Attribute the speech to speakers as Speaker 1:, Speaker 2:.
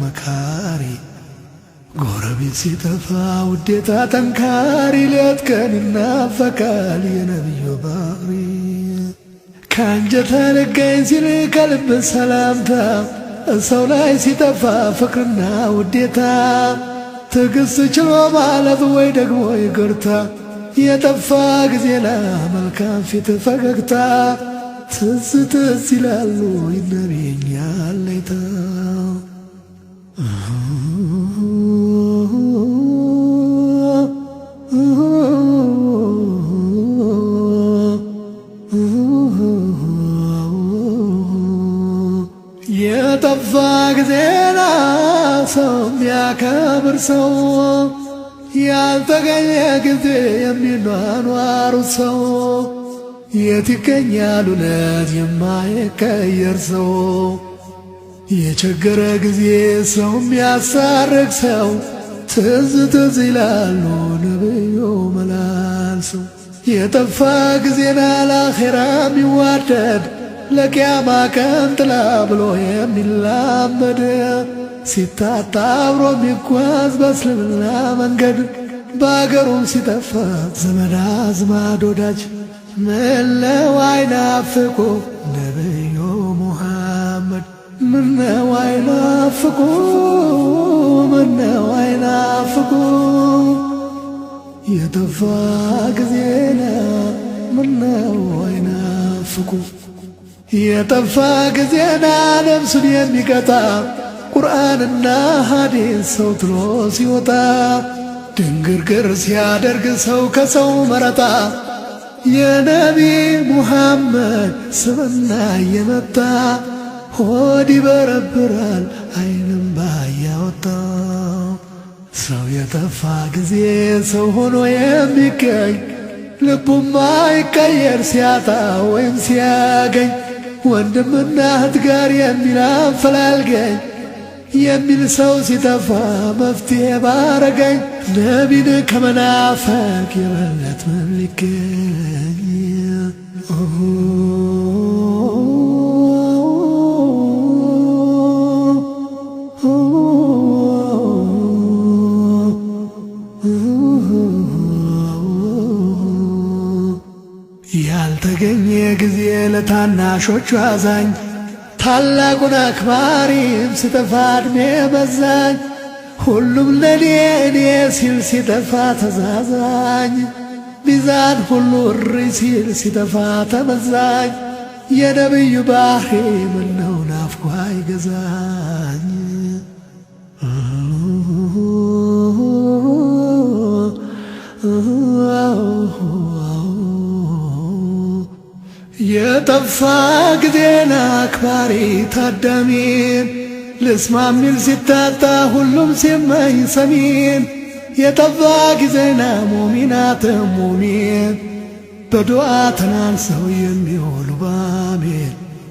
Speaker 1: መካሪ ጎረቤት ሲጠፋ ውዴታ ጠንካሪ ሌት ቀን ይናፈቃል የነብዩ ባህሪ ከአንጀት አልገኝ ሲል ከልብ ሰላምታ ሰው ላይ ሲጠፋ ፍቅርና ውዴታ ትዕግስት ችሎ ማለፍ ወይ ደግሞ ይቅርታ የጠፋ ጊዜና መልካም ፊት ፈገግታ ትዝ ትዝ ይላሉ ይነብየኛል ለይታ የጠፋ ጊዜና ሰው የሚያከብር ሰው ያልተገኘ ጊዜ የሚኗኗሩ ሰው የት ይገኛል እውነት የማይቀየር ሰው የቸገረ ጊዜ ሰው የሚያሳርቅ ሰው ትዝ ትዝ ይላሉ ነብዩ መላልሰው የጠፋ ጊዜና ለአኼራ የሚዋደድ ለቂያማ ቀን ጥላ ብሎ የሚላመድ ሲታጣ አብሮ የሚጓዝ በእስልምና መንገድ በአገሩም ሲጠፋ ዘመድ አዝማድ ወዳጅ ምነው አይናፍቁ ነብዩ ሙሐመድ ምነው አይናፍቁ ምነው አይናፍቁ የጠፋ ጊዜና ምነው አይናፍቁ የጠፋ ጊዜና ነፍሱን የሚቀጣ ቁርአንና ሐዲስ ሰው ትሎ ሲወጣ ድንግርግር ሲያደርግ ሰው ከሰው መረጣ የነቢ ሙሐመድ ስምና እየመጣ ሆድ ይበረብራል አይንም ባያወጣ ሰው የጠፋ ጊዜ ሰው ሆኖ የሚገኝ ልቡማ ይቀየር ሲያጣ ወይም ሲያገኝ ወንድምና እህት ጋር የሚል አፈላልገኝ የሚል ሰው ሲጠፋ መፍትሄ ባረገኝ ነቢን ከመናፈቅ የበለት ምን ሊገኝ ያልተገኘ ጊዜ ለታናሾቹ አዛኝ ታላቁን አክባሪም ሲጠፋ ዕድሜ በዛኝ ሁሉም ለኔ እኔ ሲል ሲጠፋ ተዛዛኝ ሚዛን ሁሉ እሪ ሲል ሲጠፋ ተመዛኝ የነብዩ ባህሪ ምነው ናፍቆ አይገዛኝ የጠፋ ጊዜና አክባሪ ታዳሚን ልስማ ሚል ሲታጣ ሁሉም ሲመኝ ሰሚን የጠፋ ጊዜና ሙሚናት ሙሚን በዱዓ ተናንሰው የሚውሉ ባሜን